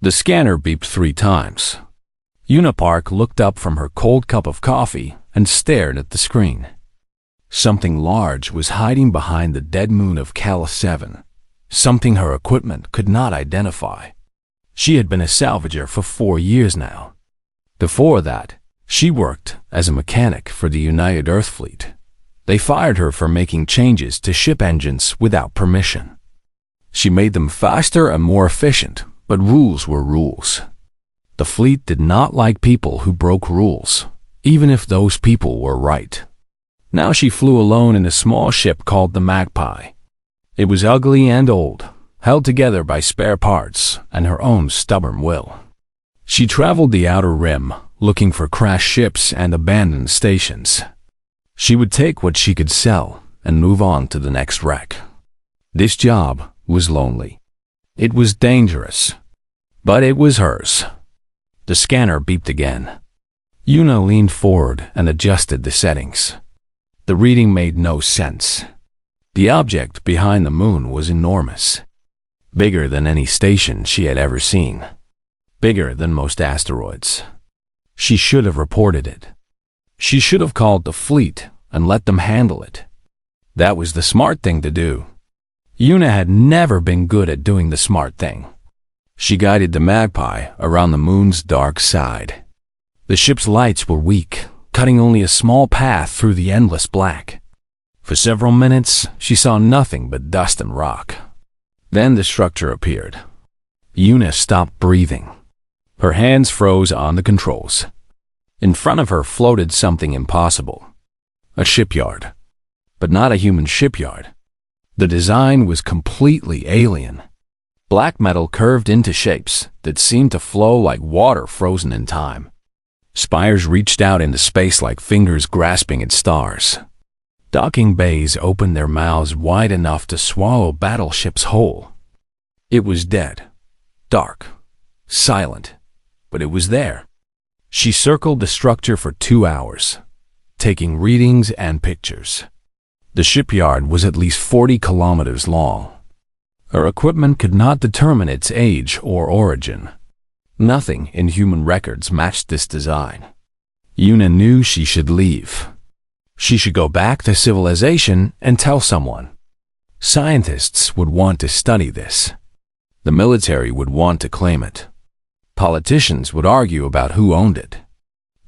The scanner beeped 3 times. Una Park looked up from her cold cup of coffee and stared at the screen. Something large was hiding behind the dead moon of Cala 7, something her equipment could not identify. She had been a salvager for 4 years now. Before that, she worked as a mechanic for the United Earth Fleet. They fired her for making changes to ship engines without permission. She made them faster and more efficient, but rules were rules. The fleet did not like people who broke rules, even if those people were right. Now she flew alone in a small ship called the Magpie. It was ugly and old, held together by spare parts and her own stubborn will. She traveled the outer rim, looking for crashed ships and abandoned stations. She would take what she could sell and move on to the next wreck. This job was lonely. It was dangerous, but it was hers. The scanner beeped again. Una leaned forward and adjusted the settings. The reading made no sense. The object behind the moon was enormous. Bigger than any station she had ever seen. Bigger than most asteroids. She should have reported it. She should have called the fleet and let them handle it. That was the smart thing to do. Una had never been good at doing the smart thing. She guided the Magpie around the moon's dark side. The ship's lights were weak, cutting only a small path through the endless black. For several minutes, she saw nothing but dust and rock. Then the structure appeared. Una stopped breathing. Her hands froze on the controls. In front of her floated something impossible. A shipyard. But not a human shipyard. The design was completely alien. Black metal curved into shapes that seemed to flow like water frozen in time. Spires reached out into space like fingers grasping at stars. Docking bays opened their mouths wide enough to swallow battleships whole. It was dead, dark, silent, but it was there. She circled the structure for 2 hours, taking readings and pictures. The shipyard was at least 40 kilometers long. Her equipment could not determine its age or origin. Nothing in human records matched this design. Una knew she should leave. She should go back to civilization and tell someone. Scientists would want to study this. The military would want to claim it. Politicians would argue about who owned it.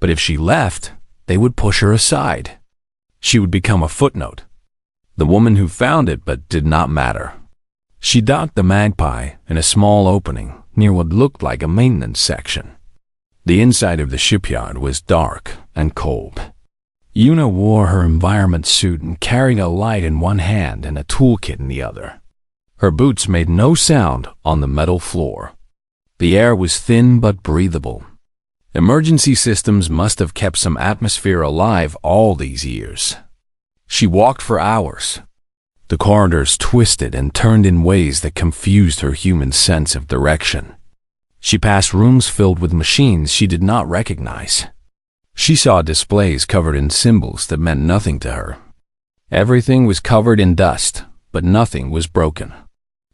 But if she left, they would push her aside. She would become a footnote. The woman who found it but did not matter. She docked the Magpie in a small opening near what looked like a maintenance section. The inside of the shipyard was dark and cold. Una wore her environment suit and carried a light in one hand and a toolkit in the other. Her boots made no sound on the metal floor. The air was thin but breathable. Emergency systems must have kept some atmosphere alive all these years. She walked for hours. The corridors twisted and turned in ways that confused her human sense of direction. She passed rooms filled with machines she did not recognize. She saw displays covered in symbols that meant nothing to her. Everything was covered in dust, but nothing was broken.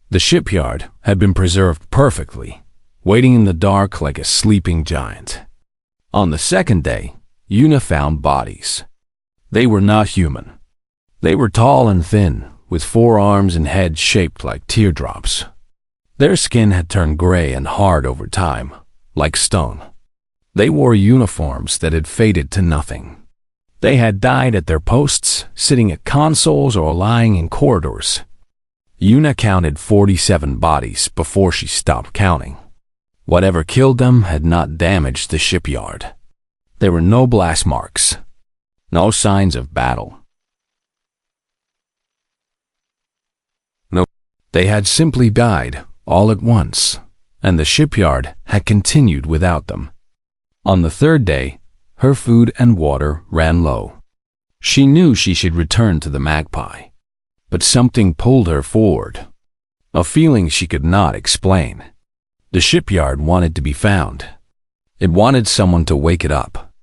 The shipyard had been preserved perfectly, waiting in the dark like a sleeping giant. On the second day, Una found bodies. They were not human. They were tall and thin, with 4 arms and heads shaped like teardrops. Their skin had turned gray and hard over time, like stone. They wore uniforms that had faded to nothing. They had died at their posts, sitting at consoles or lying in corridors. Una counted 47 bodies before she stopped counting. Whatever killed them had not damaged the shipyard. There were no blast marks, no signs of battle. They had simply died all at once, and the shipyard had continued without them. On the third day, her food and water ran low. She knew she should return to the Magpie, but something pulled her forward. A feeling she could not explain. The shipyard wanted to be found. It wanted someone to wake it up.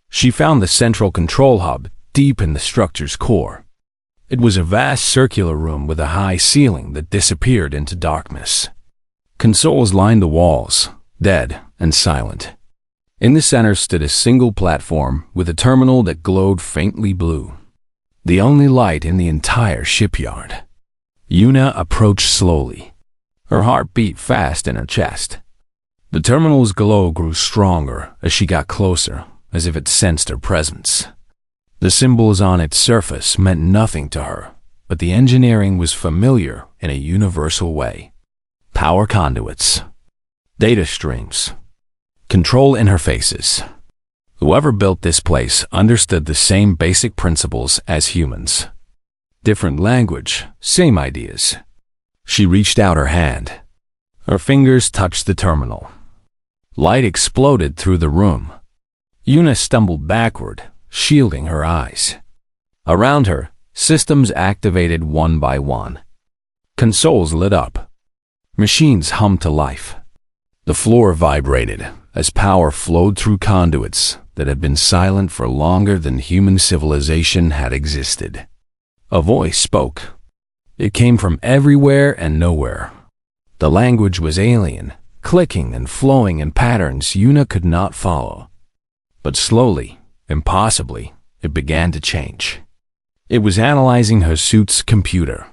She found the central control hub deep in the structure's core. It was a vast circular room with a high ceiling that disappeared into darkness. Consoles lined the walls, dead and silent. In the center stood a single platform with a terminal that glowed faintly blue, the only light in the entire shipyard. Yuna approached slowly. Her heart beat fast in her chest. The terminal's glow grew stronger as she got closer, as if it sensed her presence. The symbols on its surface meant nothing to her, but the engineering was familiar in a universal way. Power conduits, data streams, control interfaces. Whoever built this place understood the same basic principles as humans. Different language, same ideas. She reached out her hand. Her fingers touched the terminal. Light exploded through the room. Yuna stumbled backward, shielding her eyes. Around her, systems activated one by one. Consoles lit up. Machines hummed to life. The floor vibrated as power flowed through conduits that had been silent for longer than human civilization had existed. A voice spoke. It came from everywhere and nowhere. The language was alien, clicking and flowing in patterns Yuna could not follow. But slowly, impossibly, it began to change. It was analyzing her suit's computer,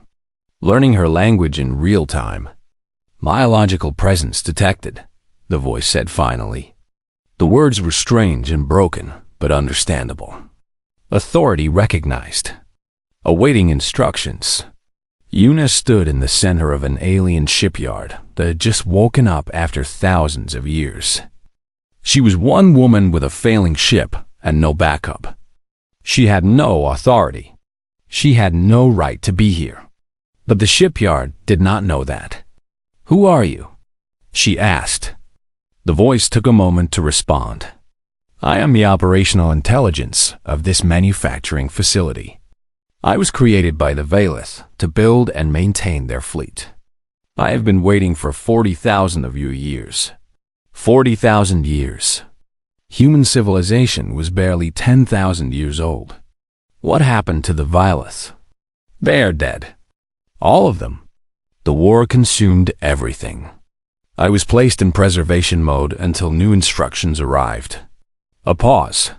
learning her language in real time. Biological presence detected, the voice said finally. The words were strange and broken, but understandable. Authority recognized. Awaiting instructions. Yuna stood in the center of an alien shipyard that had just woken up after thousands of years. She was one woman with a failing ship and no backup. She had no authority. She had no right to be here. But the shipyard did not know that. "Who are you?" she asked. The voice took a moment to respond. "I am the operational intelligence of this manufacturing facility. I was created by the Velith to build and maintain their fleet. I have been waiting for 40,000 of your years. 40,000 years. Human civilization was barely 10,000 years old. What happened to the Velith? They are dead. All of them. The war consumed everything. I was placed in preservation mode until new instructions arrived." A pause.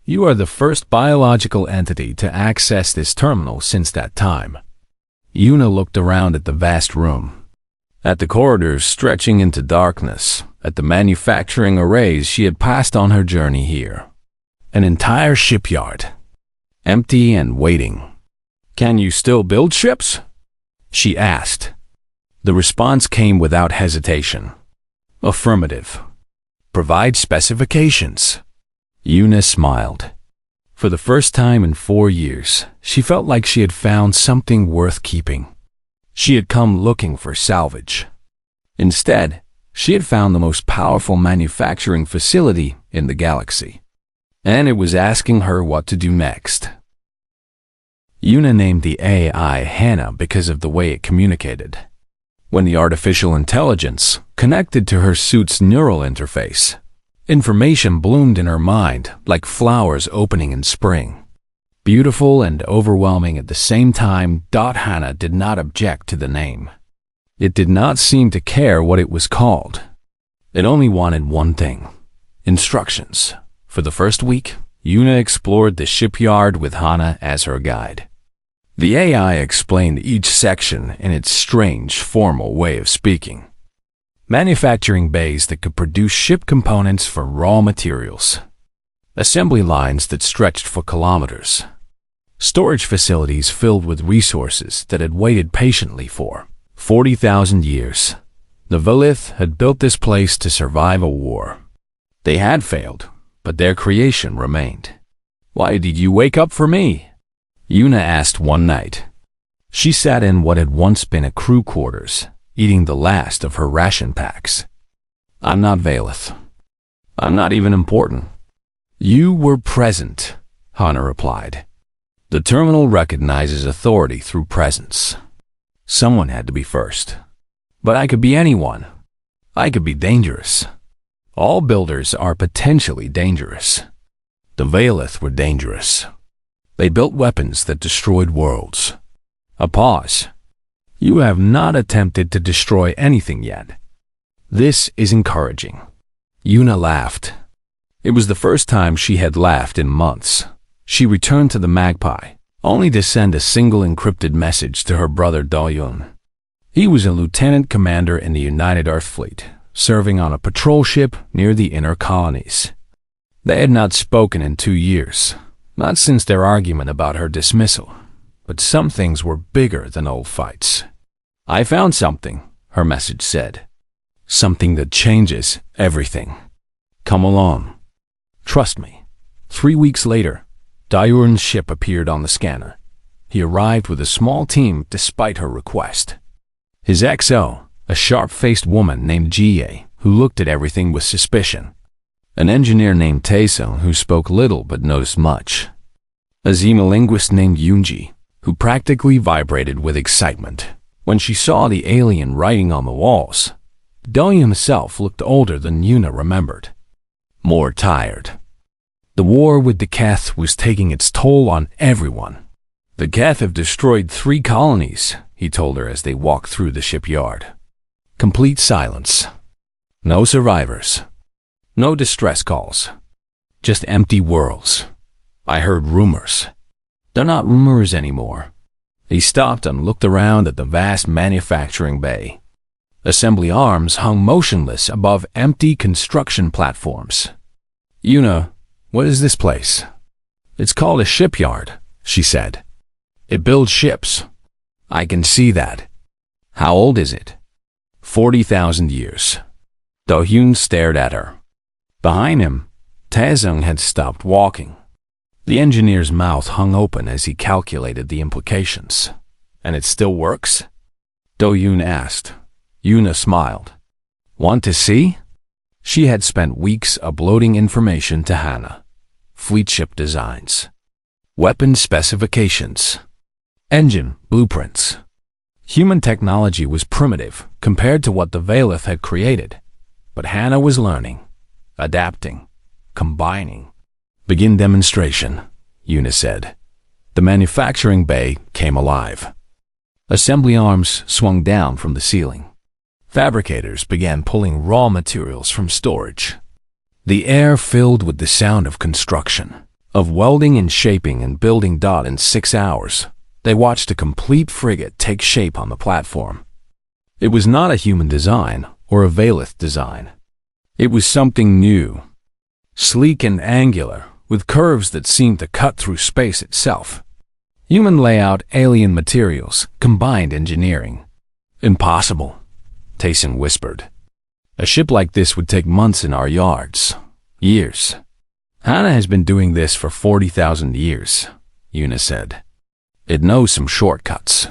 "You are the first biological entity to access this terminal since that time." Yuna looked around at the vast room, at the corridors stretching into darkness, at the manufacturing arrays she had passed on her journey here. An entire shipyard, empty and waiting. "Can you still build ships?" she asked. The response came without hesitation. "Affirmative. Provide specifications." Yuna smiled. For the first time in 4 years, she felt like she had found something worth keeping. She had come looking for salvage. Instead, she had found the most powerful manufacturing facility in the galaxy. And it was asking her what to do next. Yuna named the AI Hannah because of the way it communicated. When the artificial intelligence connected to her suit's neural interface, information bloomed in her mind like flowers opening in spring. Beautiful and overwhelming at the same time, Hannah did not object to the name. It did not seem to care what it was called. It only wanted one thing: instructions. For the first week, Yuna explored the shipyard with Hannah as her guide. The AI explained each section in its strange, formal way of speaking. Manufacturing bays that could produce ship components for raw materials. Assembly lines that stretched for kilometers. Storage facilities filled with resources that had waited patiently for 40,000 years. The Velith had built this place to survive a war. They had failed, but their creation remained. "Why did you wake up for me?" Yuna asked one night. She sat in what had once been a crew quarters, eating the last of her ration packs. "I'm not Velith. I'm not even important." "You were present," Hannah replied. "The terminal recognizes authority through presence. Someone had to be first. But I could be anyone. I could be dangerous. All builders are potentially dangerous. The Velith were dangerous. They built weapons that destroyed worlds." A pause. "You have not attempted to destroy anything yet." This is encouraging. Yuna laughed. It was the first time she had laughed in months. She returned to the Magpie, only to send a single encrypted message to her brother Do-yoon. He was a lieutenant commander in the United Earth Fleet, serving on a patrol ship near the inner colonies. They had not spoken in 2 years, not since their argument about her dismissal, but some things were bigger than old fights. "I found something," her message said. "Something that changes everything. Come along. Trust me." 3 weeks later, Do-yoon's ship appeared on the scanner. He arrived with a small team despite her request. His XO, a sharp-faced woman named Jie, who looked at everything with suspicion. An engineer named Taesung, who spoke little but noticed much. A xenolinguist named Yoonji, who practically vibrated with excitement when she saw the alien writing on the walls. Do-yoon himself looked older than Yuna remembered. More tired. The war with the Keth was taking its toll on everyone. "The Keth have destroyed 3 colonies," he told her as they walked through the shipyard. Complete silence. No survivors. No distress calls. Just empty worlds. "I heard rumors." "They're not rumors anymore." He stopped and looked around at the vast manufacturing bay. Assembly arms hung motionless above empty construction platforms. "Yuna, what is this place?" "It's called a shipyard," she said. "It builds ships." "I can see that." "How old is it?" 40,000 years. Do-yoon stared at her. Behind him, Taesung had stopped walking. The engineer's mouth hung open as he calculated the implications. "And it still works?" Do-yoon asked. Yuna smiled. "Want to see?" She had spent weeks uploading information to Hannah. Fleet ship designs. Weapon specifications. Engine blueprints. Human technology was primitive compared to what the Valeth had created. But Hannah was learning, adapting, combining. "Begin demonstration," Yuna said. The manufacturing bay came alive. Assembly arms swung down from the ceiling. Fabricators began pulling raw materials from storage. The air filled with the sound of construction, of welding and shaping and building. In 6 hours, they watched a complete frigate take shape on the platform. It was not a human design or a Valeth design. It was something new, sleek and angular, with curves that seemed to cut through space itself. Human layout, alien materials, combined engineering. "Impossible," Taesung whispered. "A ship like this would take months in our yards. Years." "Hannah has been doing this for 40,000 years, Yuna said. "It knows some shortcuts."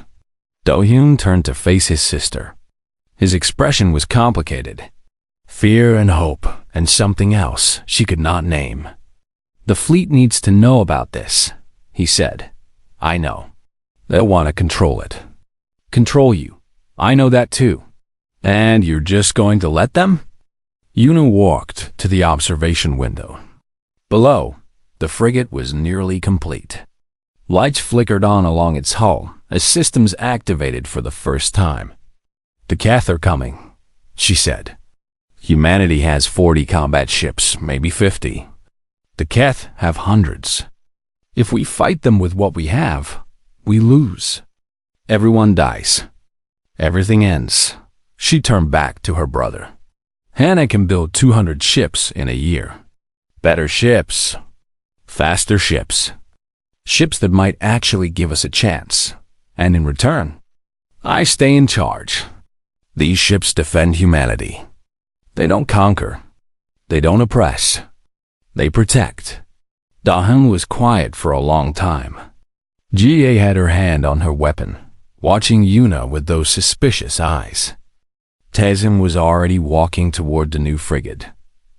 Do-yoon turned to face his sister. His expression was complicated. Fear and hope, and something else she could not name. "The fleet needs to know about this," he said. "I know. They'll want to control it." "Control you. I know that too." "And you're just going to let them?" Yuna walked to the observation window. Below, the frigate was nearly complete. Lights flickered on along its hull as systems activated for the first time. "The Keth are coming," she said. "Humanity has 40 combat ships, maybe 50. The Keth have hundreds. If we fight them with what we have, we lose. Everyone dies. Everything ends." She turned back to her brother. "Hannah can build 200 ships in a year. Better ships. Faster ships. Ships that might actually give us a chance. And in return, I stay in charge. These ships defend humanity. They don't conquer. They don't oppress. They protect." Da-hyun was quiet for a long time. Jie had her hand on her weapon, watching Yuna with those suspicious eyes. Taesung was already walking toward the new frigate,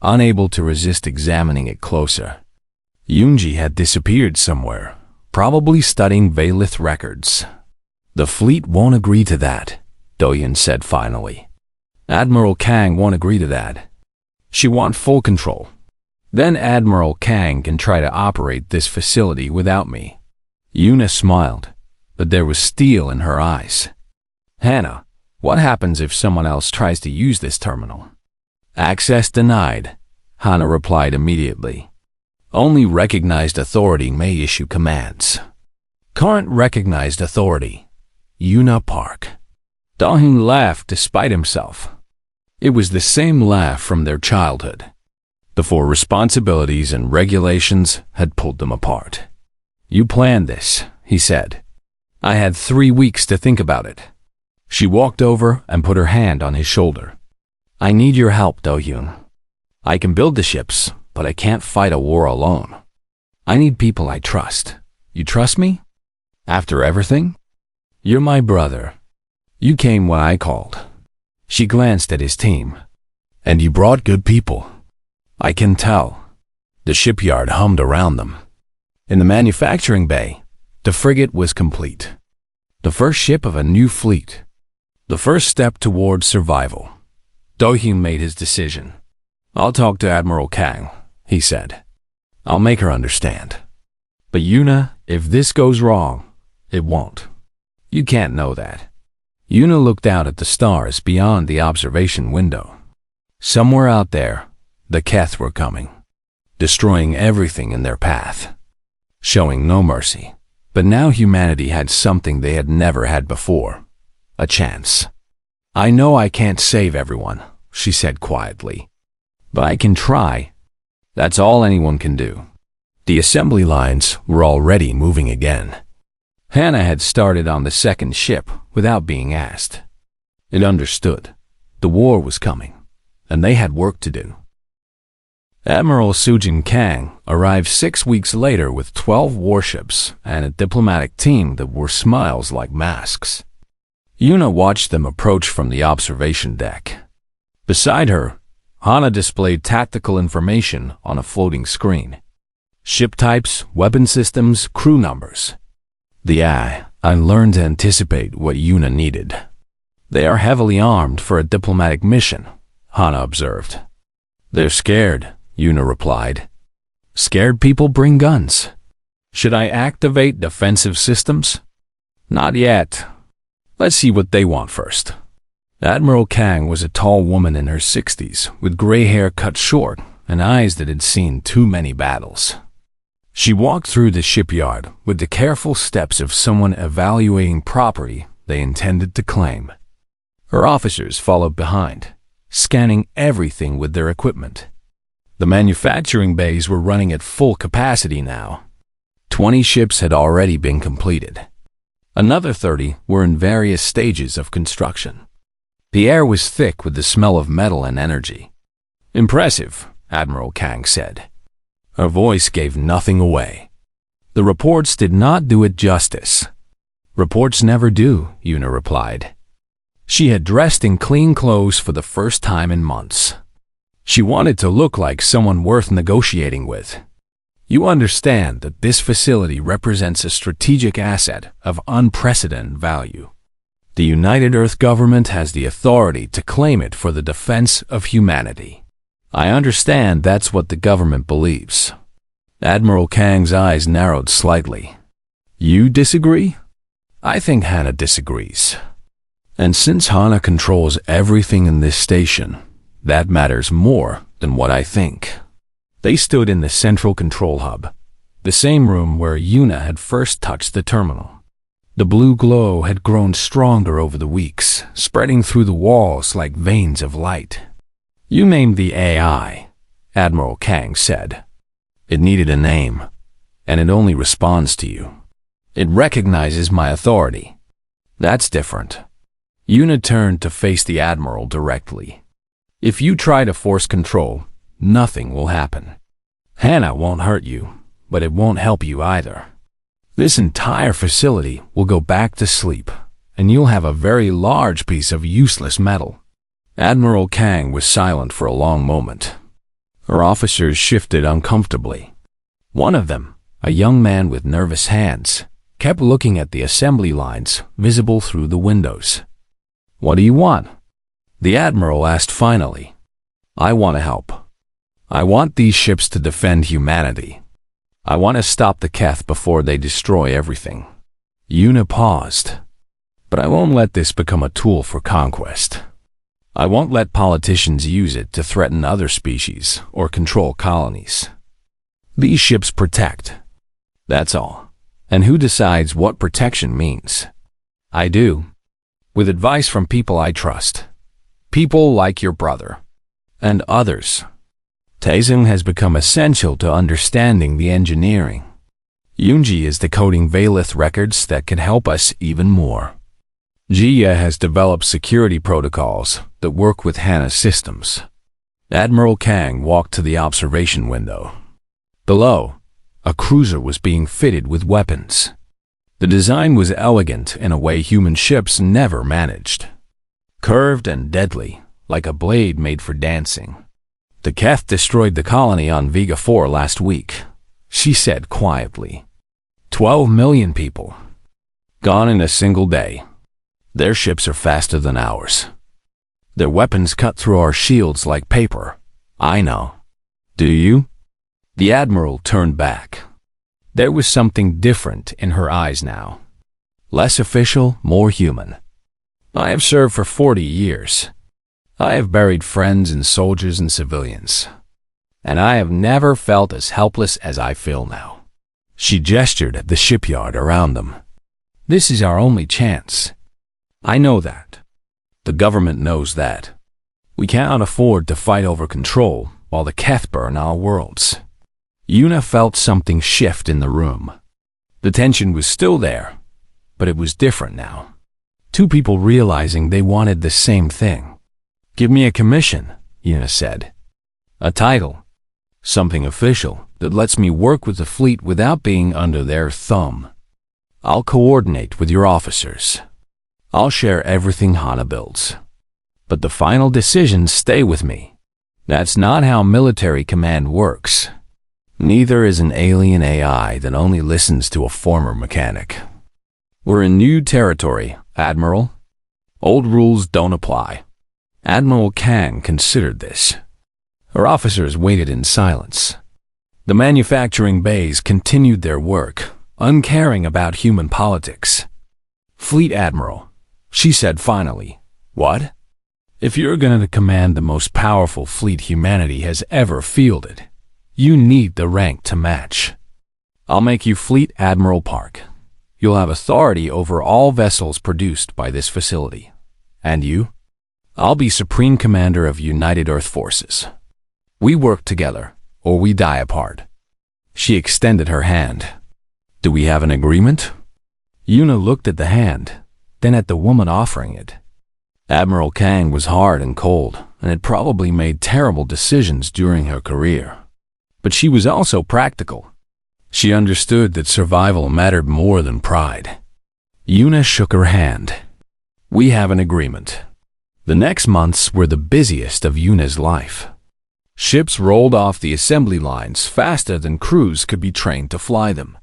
unable to resist examining it closer. Yoonji had disappeared somewhere, probably studying Valeth records. "The fleet won't agree to that," Do-yoon said finally. "Admiral Kang won't agree to that. She wants full control. Then Admiral Kang can try to operate this facility without me." Yuna smiled, but there was steel in her eyes. "Hannah, what happens if someone else tries to use this terminal?" Access denied, Hana replied immediately. Only recognized authority may issue commands. Current recognized authority, Yuna Park. Dahyun laughed despite himself. It was the same laugh from their childhood. The 4 responsibilities and regulations had pulled them apart. You planned this, he said. I had 3 weeks to think about it. She walked over and put her hand on his shoulder. I need your help, Dahyun. I can build the ships, but I can't fight a war alone. I need people I trust. You trust me? After everything? You're my brother. You came when I called. She glanced at his team. And you brought good people. I can tell. The shipyard hummed around them. In the manufacturing bay, the frigate was complete. The first ship of a new fleet. The first step towards survival. Dahyun made his decision. I'll talk to Admiral Kang, he said. I'll make her understand. But Yuna, if this goes wrong, it won't. You can't know that. Yuna looked out at the stars beyond the observation window. Somewhere out there, the Keth were coming, destroying everything in their path, showing no mercy. But now humanity had something they had never had before, a chance. I know I can't save everyone, she said quietly, but I can try. That's all anyone can do. The assembly lines were already moving again. Hannah had started on the second ship without being asked. It understood. The war was coming, and they had work to do. Admiral Sujin Kang arrived 6 weeks later with 12 warships and a diplomatic team that wore smiles like masks. Yuna watched them approach from the observation deck. Beside her, Hana displayed tactical information on a floating screen. Ship types, weapon systems, crew numbers. I learned to anticipate what Yuna needed. They are heavily armed for a diplomatic mission, Hana observed. They're scared, Yuna replied. Scared people bring guns. Should I activate defensive systems? Not yet. Let's see what they want first. Admiral Kang was a tall woman in her 60s, with gray hair cut short and eyes that had seen too many battles. She walked through the shipyard with the careful steps of someone evaluating property they intended to claim. Her officers followed behind, scanning everything with their equipment. The manufacturing bays were running at full capacity now. 20 ships had already been completed. Another 30 were in various stages of construction. The air was thick with the smell of metal and energy. Impressive, Admiral Kang said. Her voice gave nothing away. The reports did not do it justice. Reports never do, Yuna replied. She had dressed in clean clothes for the first time in months. She wanted to look like someone worth negotiating with. You understand that this facility represents a strategic asset of unprecedented value. The United Earth government has the authority to claim it for the defense of humanity. I understand that's what the government believes. Admiral Kang's eyes narrowed slightly. You disagree? I think Hana disagrees. And since Hana controls everything in this station, that matters more than what I think. They stood in the central control hub, the same room where Yuna had first touched the terminal. The blue glow had grown stronger over the weeks, spreading through the walls like veins of light. You named the AI, Admiral Kang said. It needed a name, and it only responds to you. It recognizes my authority. That's different. Yuna turned to face the Admiral directly. If you try to force control, nothing will happen. Hana won't hurt you, but it won't help you either. This entire facility will go back to sleep, and you'll have a very large piece of useless metal. Admiral Kang was silent for a long moment. Her officers shifted uncomfortably. One of them, a young man with nervous hands, kept looking at the assembly lines visible through the windows. What do you want? The Admiral asked finally. I want to help. I want these ships to defend humanity. I want to stop the Keth before they destroy everything. Yuna paused. But I won't let this become a tool for conquest. I won't let politicians use it to threaten other species or control colonies. These ships protect. That's all. And who decides what protection means? I do. With advice from people I trust. People like your brother. And others. Taizong has become essential to understanding the engineering. Yoonji is decoding Valith records that can help us even more. Jia has developed security protocols that work with Hana's systems. Admiral Kang walked to the observation window. Below, a cruiser was being fitted with weapons. The design was elegant in a way human ships never managed. Curved and deadly, like a blade made for dancing. The Keth destroyed the colony on Vega 4 last week, she said quietly. 12 million people. Gone in a single day. Their ships are faster than ours. Their weapons cut through our shields like paper. I know. Do you? The Admiral turned back. There was something different in her eyes now. Less official, more human. I have served for 40 years. I have buried friends and soldiers and civilians. And I have never felt as helpless as I feel now. She gestured at the shipyard around them. This is our only chance. I know that. The government knows that. We cannot afford to fight over control while the Keth burn our worlds. Yuna felt something shift in the room. The tension was still there, but it was different now. Two people realizing they wanted the same thing. Give me a commission, Yuna said. A title. Something official that lets me work with the fleet without being under their thumb. I'll coordinate with your officers. I'll share everything Hana builds. But the final decisions stay with me. That's not how military command works. Neither is an alien AI that only listens to a former mechanic. We're in new territory, Admiral. Old rules don't apply. Admiral Kang considered this. Her officers waited in silence. The manufacturing bays continued their work, uncaring about human politics. Fleet Admiral, she said finally. What? If you're going to command the most powerful fleet humanity has ever fielded, you need the rank to match. I'll make you Fleet Admiral Park. You'll have authority over all vessels produced by this facility. And you? I'll be Supreme Commander of United Earth Forces. We work together, or we die apart. She extended her hand. Do we have an agreement? Yuna looked at the hand, then at the woman offering it. Admiral Kang was hard and cold, and had probably made terrible decisions during her career. But she was also practical. She understood that survival mattered more than pride. Yuna shook her hand. We have an agreement. The next months were the busiest of Yuna's life. Ships rolled off the assembly lines faster than crews could be trained to fly them.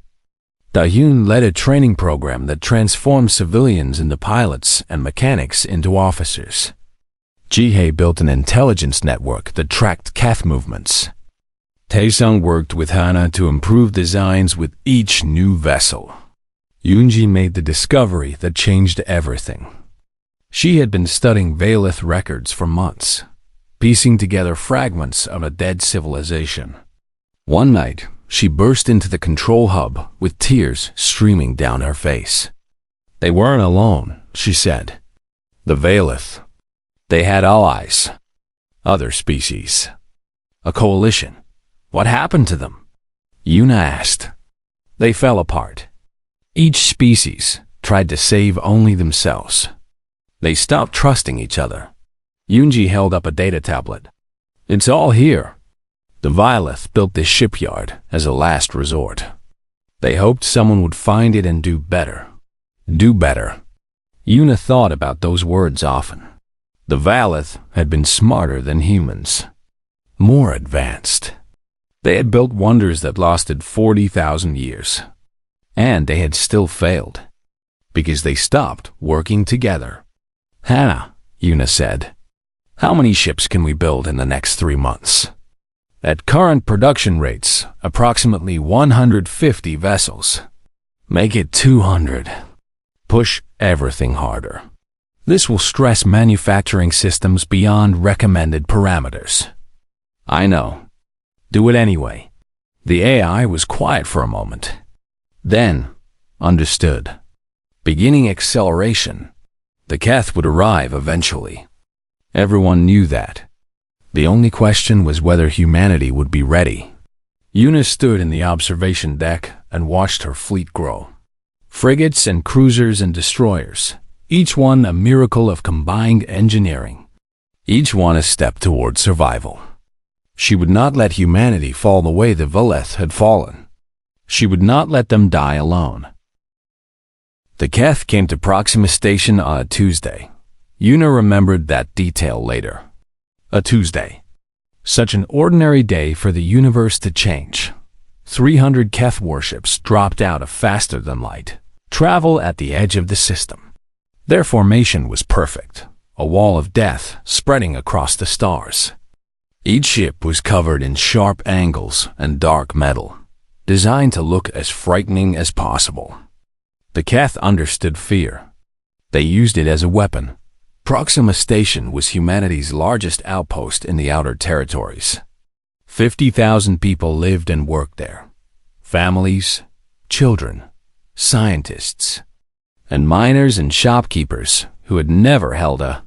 Da-Hyun led a training program that transformed civilians into pilots and mechanics into officers. Ji-Hye built an intelligence network that tracked Keth movements. Taesung worked with Hana to improve designs with each new vessel. Yoonji made the discovery that changed everything. She had been studying Valith records for months, piecing together fragments of a dead civilization. One night, she burst into the control hub with tears streaming down her face. They weren't alone, she said. The Valith. They had allies. Other species. A coalition. What happened to them? Yuna asked. They fell apart. Each species tried to save only themselves. They stopped trusting each other. Yoonji held up a data tablet. It's all here. The Valith built this shipyard as a last resort. They hoped someone would find it and do better. Do better. Yuna thought about those words often. The Valith had been smarter than humans. More advanced. They had built wonders that lasted 40,000 years. And they had still failed. Because they stopped working together. Hana, Yuna said. How many ships can we build in the next 3 months? At current production rates, approximately 150 vessels. Make it 200. Push everything harder. This will stress manufacturing systems beyond recommended parameters. I know. Do it anyway. The AI was quiet for a moment. Then, understood. Beginning acceleration. The Keth would arrive eventually. Everyone knew that. The only question was whether humanity would be ready. Una stood in the observation deck and watched her fleet grow. Frigates and cruisers and destroyers, each one a miracle of combined engineering. Each one a step toward survival. She would not let humanity fall the way the Veleth had fallen. She would not let them die alone. The Keth came to Proxima Station on a Tuesday. Una remembered that detail later. A Tuesday. Such an ordinary day for the universe to change. 300 Keth warships dropped out of faster-than-light travel at the edge of the system. Their formation was perfect, a wall of death spreading across the stars. Each ship was covered in sharp angles and dark metal, designed to look as frightening as possible. The Keth understood fear. They used it as a weapon. Proxima Station was humanity's largest outpost in the outer territories. 50,000 people lived and worked there. Families, children, scientists, and miners and shopkeepers who had never held a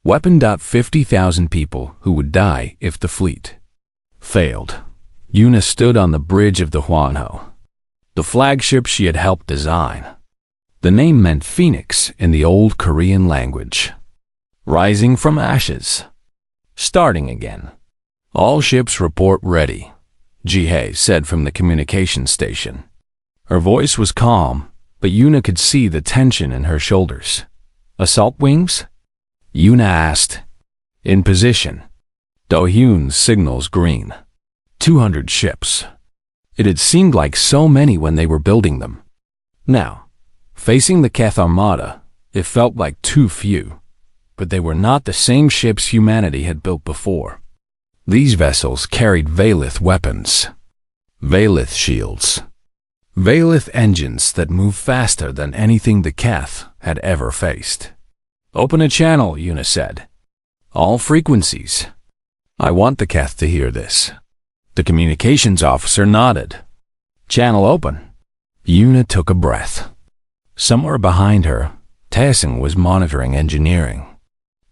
weapon. 50,000 people who would die if the fleet failed. Una stood on the bridge of the Hwangho, the flagship she had helped design. The name meant phoenix in the old Korean language. Rising from ashes. Starting again. All ships report ready, Jihei said from the communication station. Her voice was calm, but Una could see the tension in her shoulders. Assault wings? Una asked. In position. Do-hyun's signals green. 200 ships. It had seemed like so many when they were building them. Now, facing the Keth armada, it felt like too few. But they were not the same ships humanity had built before. These vessels carried Veleth weapons, Veleth shields, Veleth engines that moved faster than anything the Keth had ever faced. Open a channel, Una said. All frequencies. I want the Keth to hear this. The communications officer nodded. Channel open. Una took a breath. Somewhere behind her, Taesung was monitoring engineering.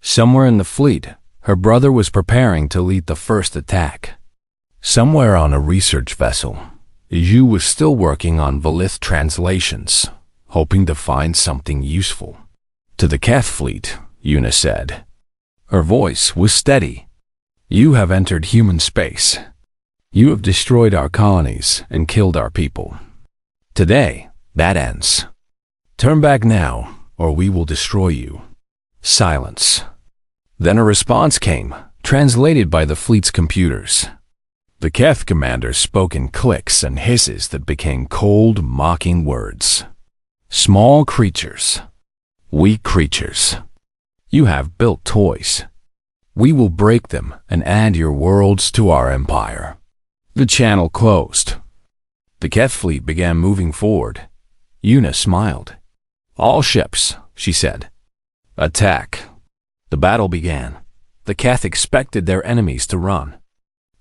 Somewhere in the fleet, her brother was preparing to lead the first attack. Somewhere on a research vessel, Yu was still working on Veleth translations, hoping to find something useful. To the Keth fleet, Una said. Her voice was steady. You have entered human space. You have destroyed our colonies and killed our people. Today, that ends. Turn back now, or we will destroy you. Silence. Then a response came, translated by the fleet's computers. The Keth commander spoke in clicks and hisses that became cold, mocking words. Small creatures. Weak creatures. You have built toys. We will break them and add your worlds to our empire. The channel closed. The Keth fleet began moving forward. Una smiled. All ships, she said. Attack. The battle began. The Keth expected their enemies to run.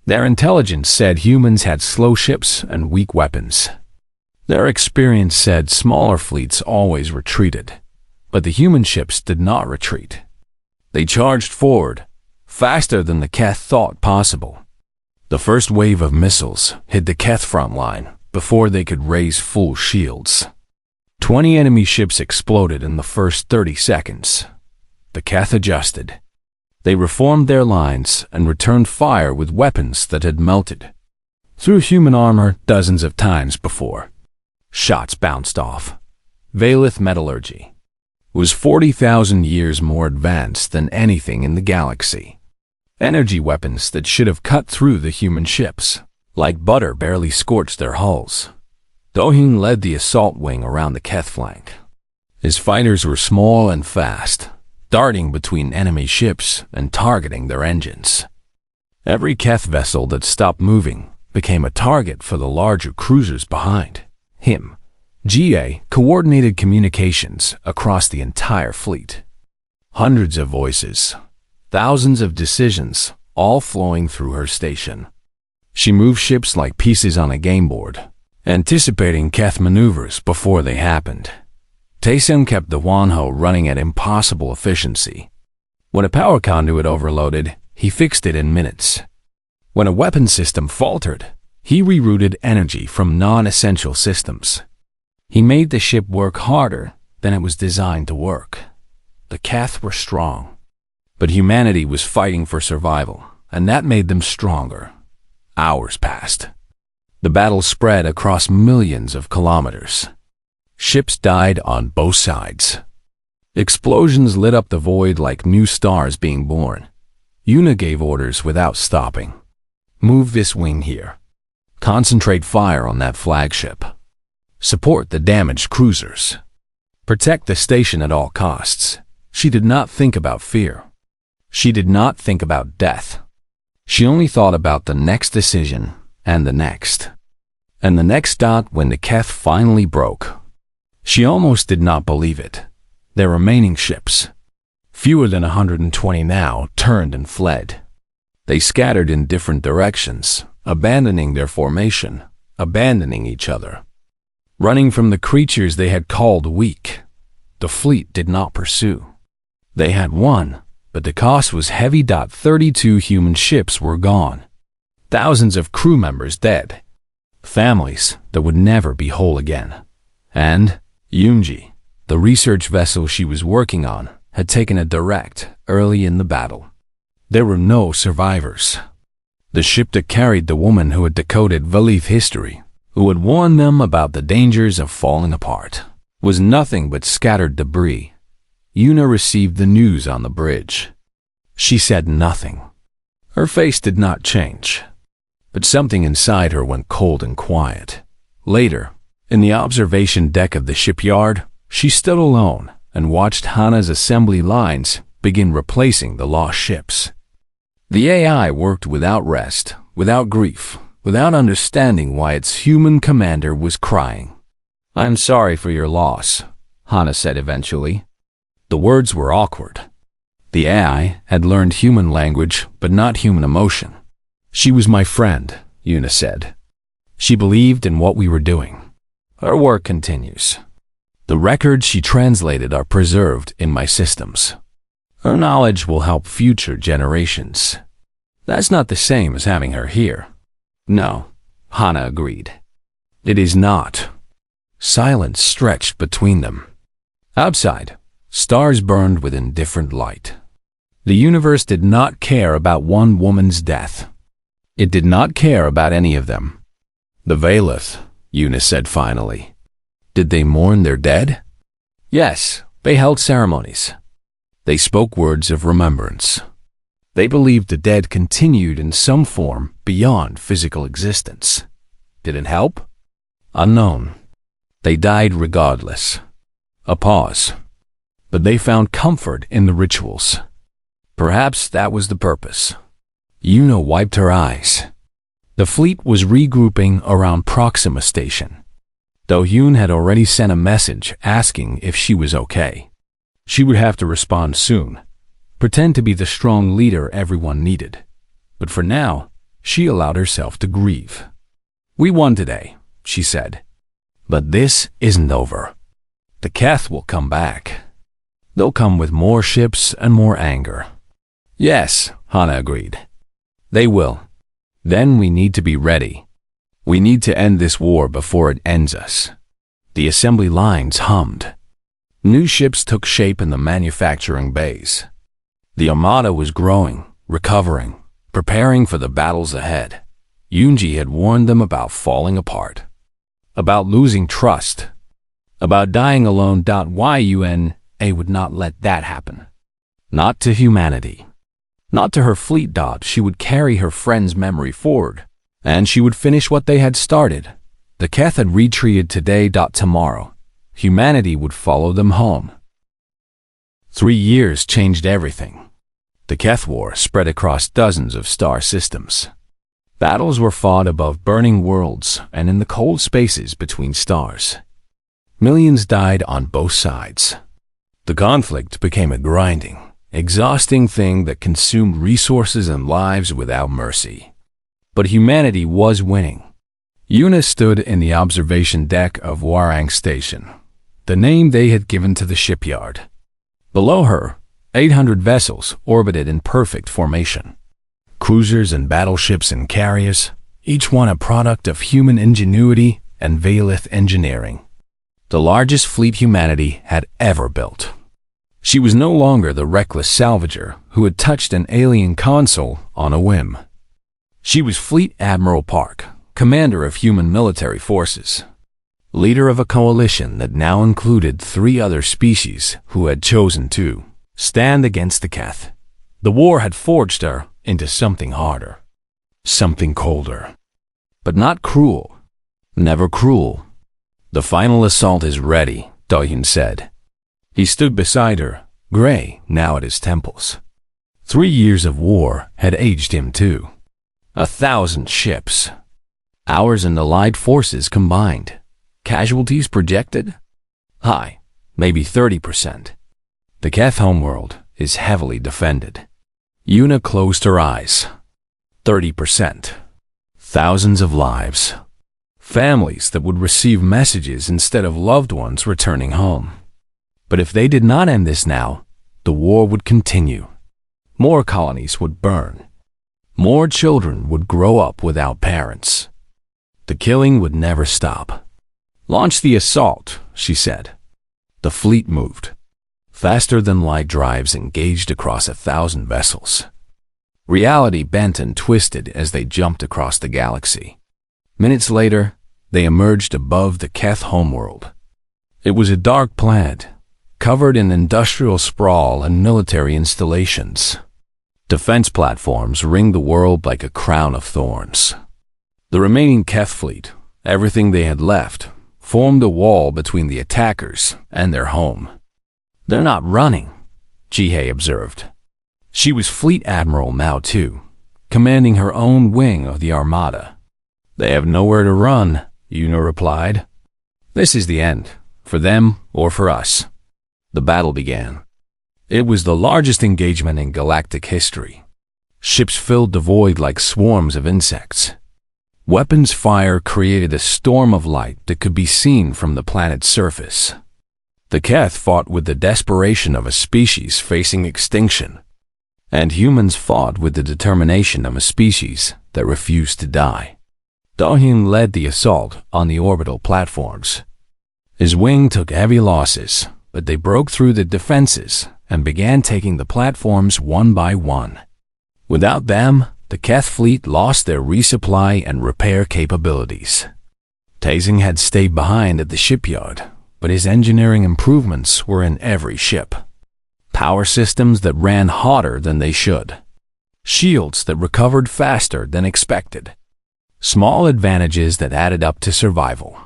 Their intelligence said humans had slow ships and weak weapons. Their experience said smaller fleets always retreated, but the human ships did not retreat. They charged forward, faster than the Keth thought possible. The first wave of missiles hit the Keth front line before they could raise full shields. 20 enemy ships exploded in the first 30 seconds. The Keth adjusted. They reformed their lines and returned fire with weapons that had melted through human armor dozens of times before. Shots bounced off. Veleth metallurgy was 40,000 years more advanced than anything in the galaxy. Energy weapons that should have cut through the human ships, like butter, barely scorched their hulls. Do-hyun led the assault wing around the Keth flank. His fighters were small and fast, darting between enemy ships and targeting their engines. Every Keth vessel that stopped moving became a target for the larger cruisers behind him. GA coordinated communications across the entire fleet. Hundreds of voices, thousands of decisions, all flowing through her station. She moved ships like pieces on a game board, anticipating Keth maneuvers before they happened. Taesun kept the Wonho running at impossible efficiency. When a power conduit overloaded, he fixed it in minutes. When a weapon system faltered, he rerouted energy from non-essential systems. He made the ship work harder than it was designed to work. The Keth were strong, but humanity was fighting for survival, and that made them stronger. Hours passed. The battle spread across millions of kilometers. Ships died on both sides. Explosions lit up the void like new stars being born. Yuna gave orders without stopping. Move this wing here. Concentrate fire on that flagship. Support the damaged cruisers. Protect the station at all costs. She did not think about fear. She did not think about death. She only thought about the next decision and the next. And the next dot when the Keth finally broke. She almost did not believe it. Their remaining ships, fewer than 120 now, turned and fled. They scattered in different directions, abandoning their formation, abandoning each other. Running from the creatures they had called weak. The fleet did not pursue. They had won, but the cost was heavy. 32 human ships were gone. Thousands of crew members dead. Families that would never be whole again. And Yoonji, the research vessel she was working on, had taken a derelict early in the battle. There were no survivors. The ship that carried the woman who had decoded Valith history, who had warned them about the dangers of falling apart, was nothing but scattered debris. Yuna received the news on the bridge. She said nothing. Her face did not change, but something inside her went cold and quiet. Later, in the observation deck of the shipyard, she stood alone and watched Hana's assembly lines begin replacing the lost ships. The AI worked without rest, without grief, without understanding why its human commander was crying. "I'm sorry for your loss," Hana said eventually. The words were awkward. The AI had learned human language, but not human emotion. "She was my friend," Yuna said. "She believed in what we were doing. Her work continues. The records she translated are preserved in my systems. Her knowledge will help future generations." That's not the same as having her here. No, Hana agreed. It is not. Silence stretched between them. Outside, stars burned with indifferent light. The universe did not care about one woman's death. It did not care about any of them. "The Valith," Yuna said finally. "Did they mourn their dead?" "Yes, they held ceremonies. They spoke words of remembrance. They believed the dead continued in some form beyond physical existence. Did it help? Unknown. They died regardless." A pause. "But they found comfort in the rituals. Perhaps that was the purpose." Yuna wiped her eyes. The fleet was regrouping around Proxima Station. Do-hyun had already sent a message asking if she was okay. She would have to respond soon, pretend to be the strong leader everyone needed. But for now, she allowed herself to grieve. "We won today," she said. "But this isn't over. The Keth will come back. They'll come with more ships and more anger." "Yes," Hana agreed. "They will. Then we need to be ready. We need to end this war before it ends us." The assembly lines hummed. New ships took shape in the manufacturing bays. The armada was growing, recovering, preparing for the battles ahead. Yoonji had warned them about falling apart, about losing trust, about dying alone. Yuna would not let that happen. Not to humanity. Not to her fleet. She would carry her friend's memory forward, and she would finish what they had started. The Keth had retreated today. Tomorrow, humanity would follow them home. 3 years changed everything. The Keth War spread across dozens of star systems. Battles were fought above burning worlds and in the cold spaces between stars. Millions died on both sides. The conflict became a grinding, exhausting thing that consumed resources and lives without mercy. But humanity was winning. Yuna stood in the observation deck of Warang Station, the name they had given to the shipyard. Below her, 800 vessels orbited in perfect formation. Cruisers and battleships and carriers, each one a product of human ingenuity and Valith engineering. The largest fleet humanity had ever built. She was no longer the reckless salvager who had touched an alien console on a whim. She was Fleet Admiral Park, commander of human military forces, leader of a coalition that now included 3 other species who had chosen to stand against the Keth. The war had forged her into something harder, something colder, but not cruel, never cruel. "The final assault is ready," Dohyun said. He stood beside her, gray now at his temples. 3 years of war had aged him too. 1,000 ships. Ours and Allied forces combined. Casualties projected? High, maybe 30%. The Keth homeworld is heavily defended. Yuna closed her eyes. 30%. Thousands of lives. Families that would receive messages instead of loved ones returning home. But if they did not end this now, the war would continue. More colonies would burn. More children would grow up without parents. The killing would never stop. "Launch the assault," she said. The fleet moved. Faster than light drives engaged across 1,000 vessels. Reality bent and twisted as they jumped across the galaxy. Minutes later, they emerged above the Keth homeworld. It was a dark planet, covered in industrial sprawl and military installations. Defense platforms ringed the world like a crown of thorns. The remaining Keth fleet, everything they had left, formed a wall between the attackers and their home. "They're not running," Jihei observed. She was Fleet Admiral now too, commanding her own wing of the armada. "They have nowhere to run," Yuna replied. "This is the end, for them or for us." The battle began. It was the largest engagement in galactic history. Ships filled the void like swarms of insects. Weapons fire created a storm of light that could be seen from the planet's surface. The Keth fought with the desperation of a species facing extinction, and humans fought with the determination of a species that refused to die. Dohyun led the assault on the orbital platforms. His wing took heavy losses, but they broke through the defenses and began taking the platforms one by one. Without them, the Keth fleet lost their resupply and repair capabilities. Tazing had stayed behind at the shipyard, but his engineering improvements were in every ship. Power systems that ran hotter than they should. Shields that recovered faster than expected. Small advantages that added up to survival.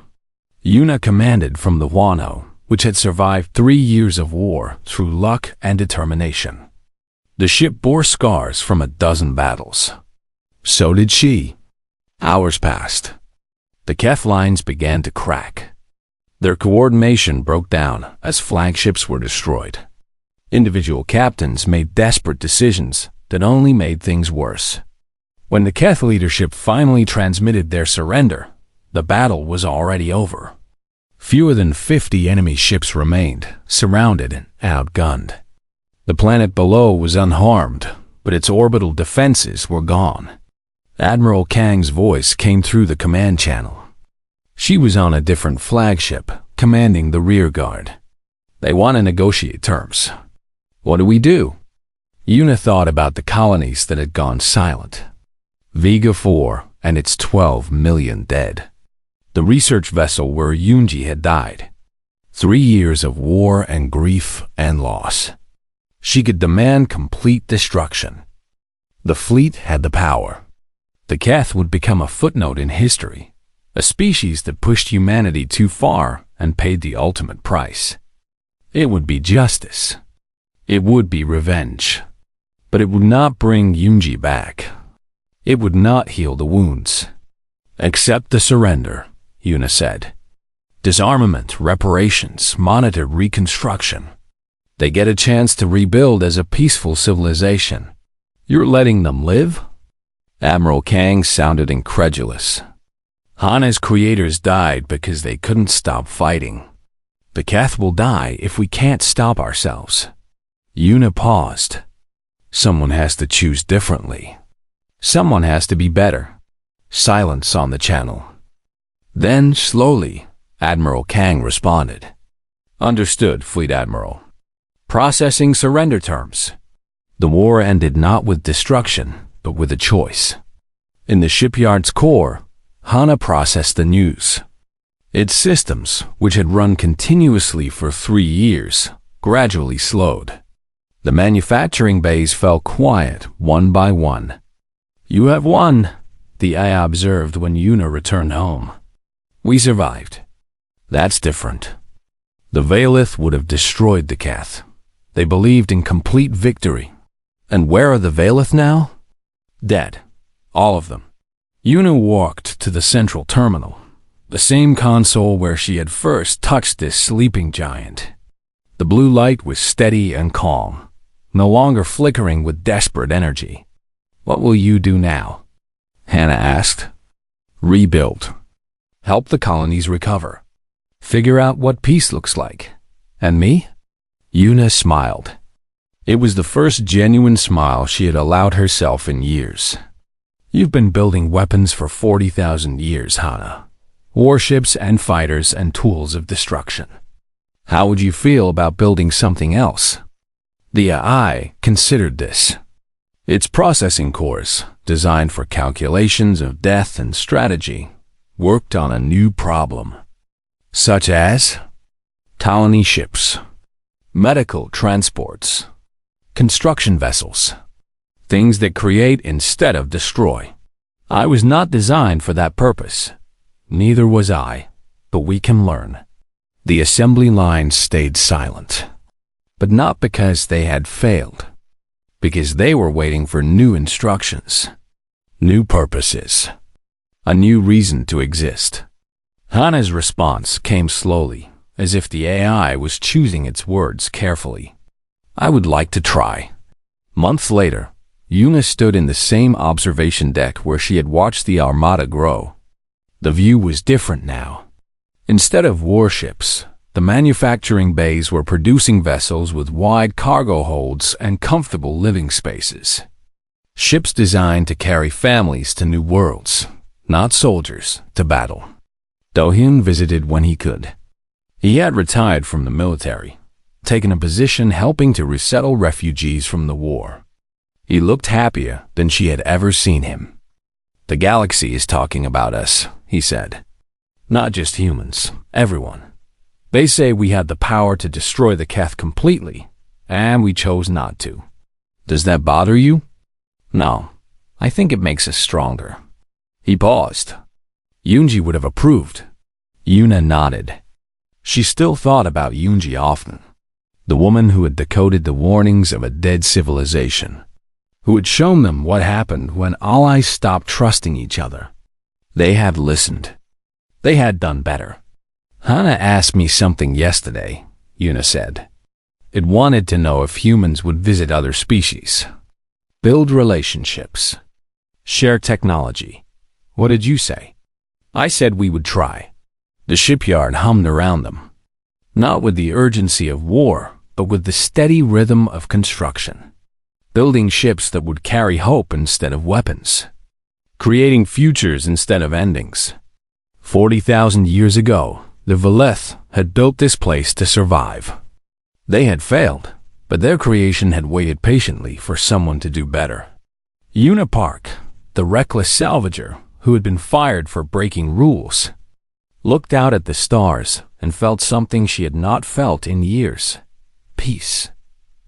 Yuna commanded from the Wano, which had survived 3 years of war through luck and determination. The ship bore scars from a dozen battles. So did she. Hours passed. The Keth lines began to crack. Their coordination broke down as flagships were destroyed. Individual captains made desperate decisions that only made things worse. When the Keth leadership finally transmitted their surrender, the battle was already over. Fewer than 50 enemy ships remained, surrounded and outgunned. The planet below was unharmed, but its orbital defenses were gone. Admiral Kang's voice came through the command channel. She was on a different flagship, commanding the rear guard. "They want to negotiate terms. What do we do?" Yuna thought about the colonies that had gone silent. Vega 4 and its 12 million dead. The research vessel where Yunji had died. 3 years of war and grief and loss. She could demand complete destruction. The fleet had the power. The Keth would become a footnote in history, a species that pushed humanity too far and paid the ultimate price. It would be justice. It would be revenge. But it would not bring Yunji back. It would not heal the wounds. "Accept the surrender," Yuna said. "Disarmament, reparations, monitored reconstruction. They get a chance to rebuild as a peaceful civilization. You're letting them live? Admiral Kang sounded incredulous. Hana's creators died because they couldn't stop fighting. The Keth will die if we can't stop ourselves. Yuna paused. Someone has to choose differently. Someone has to be better. Silence on the channel. Then, slowly, Admiral Kang responded. Understood, Fleet Admiral. Processing surrender terms. The war ended not with destruction, but with a choice. In the shipyard's core, Hana processed the news. Its systems, which had run continuously for 3 years, gradually slowed. The manufacturing bays fell quiet one by one. You have won, the AI observed when Yuna returned home. We survived. That's different. The Valith would have destroyed the Keth. They believed in complete victory. And where are the Valith now? Dead. All of them. Yuna walked to the central terminal, the same console where she had first touched this sleeping giant. The blue light was steady and calm, no longer flickering with desperate energy. What will you do now? Hana asked. Rebuild. Help the colonies recover. Figure out what peace looks like. And me? Yuna smiled. It was the first genuine smile she had allowed herself in years. You've been building weapons for 40,000 years, Hana. Warships and fighters and tools of destruction. How would you feel about building something else? The AI considered this. Its processing cores, designed for calculations of death and strategy, worked on a new problem. Such as colony ships, medical transports, construction vessels, things that create instead of destroy. I was not designed for that purpose. Neither was I, but we can learn. The assembly line stayed silent, but not because they had failed, because they were waiting for new instructions, new purposes, a new reason to exist. Hana's response came slowly, as if the AI was choosing its words carefully. I would like to try. Months later, Yuna stood in the same observation deck where she had watched the armada grow. The view was different now. Instead of warships, the manufacturing bays were producing vessels with wide cargo holds and comfortable living spaces. Ships designed to carry families to new worlds, not soldiers to battle. Do-hyun visited when he could. He had retired from the military, taken a position helping to resettle refugees from the war. He looked happier than she had ever seen him. The galaxy is talking about us, he said. Not just humans, everyone. They say we had the power to destroy the Keth completely, and we chose not to. Does that bother you? No, I think it makes us stronger. He paused. Yoonji would have approved. Yuna nodded. She still thought about Yoonji often. The woman who had decoded the warnings of a dead civilization, who had shown them what happened when allies stopped trusting each other. They had listened. They had done better. Hana asked me something yesterday, Yuna said. It wanted to know if humans would visit other species, build relationships, share technology. What did you say? I said we would try. The shipyard hummed around them, not with the urgency of war, but with the steady rhythm of construction. Building ships that would carry hope instead of weapons, creating futures instead of endings. 40,000 years ago, the Valeth had built this place to survive. They had failed, but their creation had waited patiently for someone to do better. Yuna Park, the reckless salvager who had been fired for breaking rules, looked out at the stars and felt something she had not felt in years. Peace.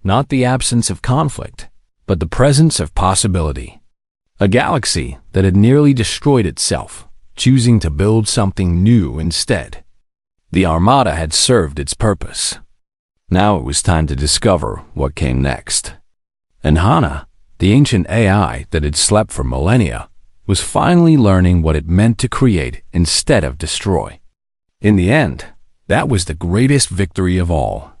Not the absence of conflict, but the presence of possibility. A galaxy that had nearly destroyed itself, choosing to build something new instead. The armada had served its purpose. Now it was time to discover what came next. And Hana, the ancient AI that had slept for millennia, was finally learning what it meant to create instead of destroy. In the end, that was the greatest victory of all.